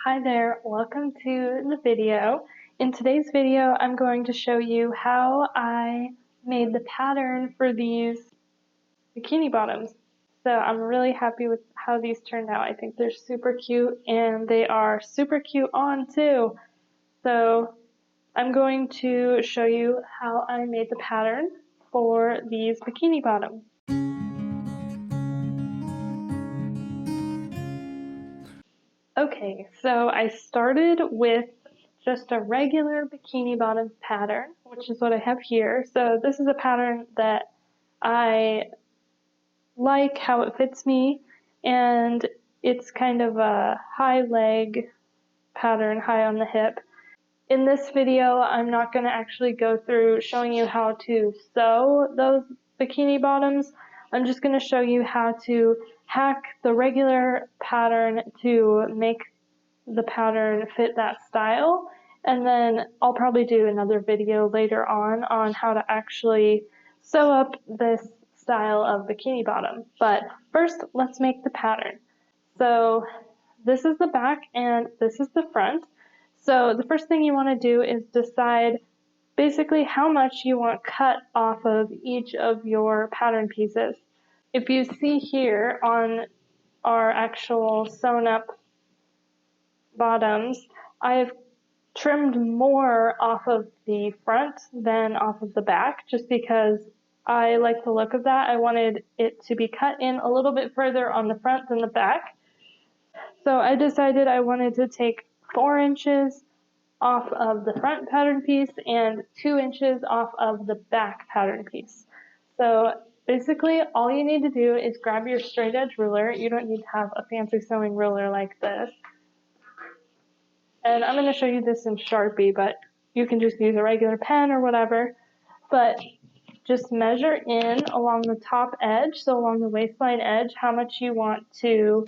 Hi there, welcome to the video. In today's video, I'm going to show you how I made the pattern for these bikini bottoms. So I'm really happy with how these turned out. I think they're super cute and they are super cute on too. So I'm going to show you how I made the pattern for these bikini bottoms. Okay, so I started with just a regular bikini bottom pattern, which is what I have here. So this is a pattern that I like how it fits me, and it's kind of a high leg pattern, high on the hip. In this video, I'm not going to actually go through showing you how to sew those bikini bottoms. I'm just going to show you how to hack the regular pattern to make the pattern fit that style, and then I'll probably do another video later on how to actually sew up this style of bikini bottom. But first, let's make the pattern. So this is the back and this is the front. So the first thing you want to do is decide basically how much you want cut off of each of your pattern pieces. If you see here on our actual sewn up bottoms, I have trimmed more off of the front than off of the back, just because I like the look of that. I wanted it to be cut in a little bit further on the front than the back. So I decided I wanted to take 4 inches off of the front pattern piece and 2 inches off of the back pattern piece. So basically all you need to do is grab your straight edge ruler. You don't need to have a fancy sewing ruler like this. And I'm going to show you this in Strappy, but you can just use a regular pen or whatever. But just measure in along the top edge, so along the waistline edge, how much you want to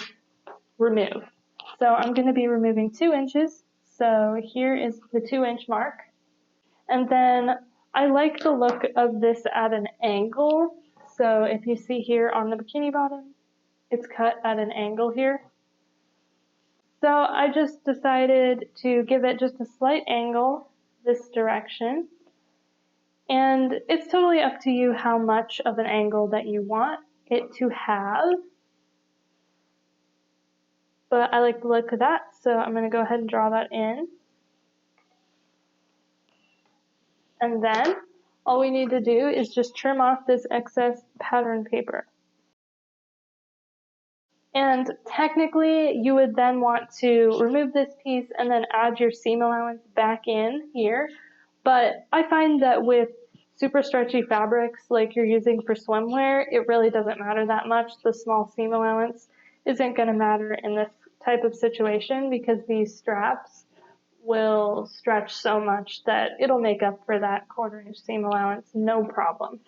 remove. So I'm going to be removing 2 inches. So here is the 2-inch mark. And then I like the look of this at an angle. So if you see here on the bikini bottom, it's cut at an angle here. So I just decided to give it just a slight angle this direction. And it's totally up to you how much of an angle that you want it to have. But I like the look of that, so I'm going to go ahead and draw that in. And then all we need to do is just trim off this excess pattern paper. And technically, you would then want to remove this piece and then add your seam allowance back in here. But I find that with super stretchy fabrics like you're using for swimwear, it really doesn't matter that much. The small seam allowance isn't going to matter in this type of situation because these straps will stretch so much that it'll make up for that 1/4 inch seam allowance, no problem.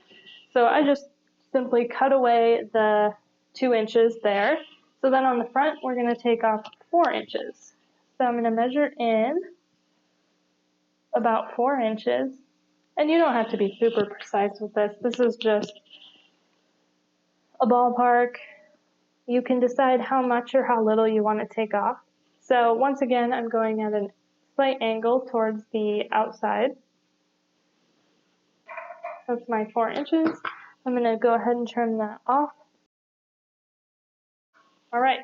So I just simply cut away the 2 inches there. So then on the front, we're going to take off 4 inches. So I'm going to measure in about 4 inches. And you don't have to be super precise with this. This is just a ballpark. You can decide how much or how little you want to take off. So once again, I'm going at a slight angle towards the outside. That's my 4 inches. I'm going to go ahead and trim that off. Alright,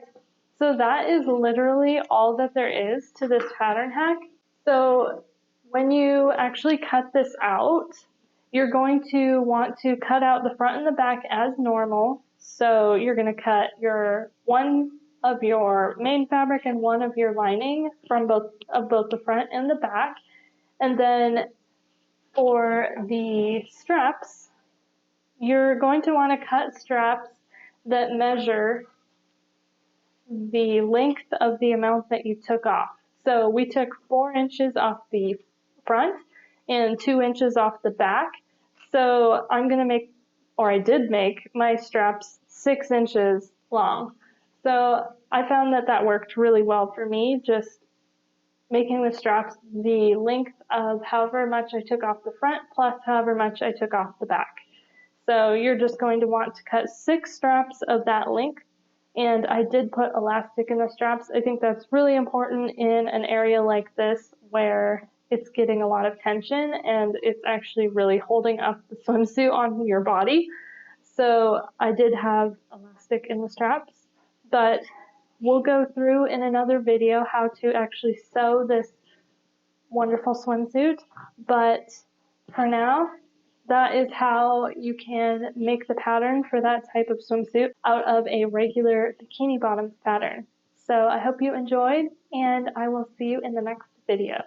so that is literally all that there is to this pattern hack. So when you actually cut this out, you're going to want to cut out the front and the back as normal. So you're going to cut one of your main fabric and one of your lining from both the front and the back. And then for the straps, you're going to want to cut straps that measure the length of the amount that you took off. So we took 4 inches off the front and 2 inches off the back. So I'm going to make, or I did make, my straps 6 inches long. So I found that that worked really well for me, just making the straps the length of however much I took off the front plus however much I took off the back. So you're just going to want to cut 6 straps of that length And I did put elastic in the straps. I think that's really important in an area like this where it's getting a lot of tension and it's actually really holding up the swimsuit on your body. So I did have elastic in the straps, but we'll go through in another video how to actually sew this wonderful swimsuit. But for now, that is how you can make the pattern for that type of swimsuit out of a regular bikini bottoms pattern. So I hope you enjoyed, and I will see you in the next video.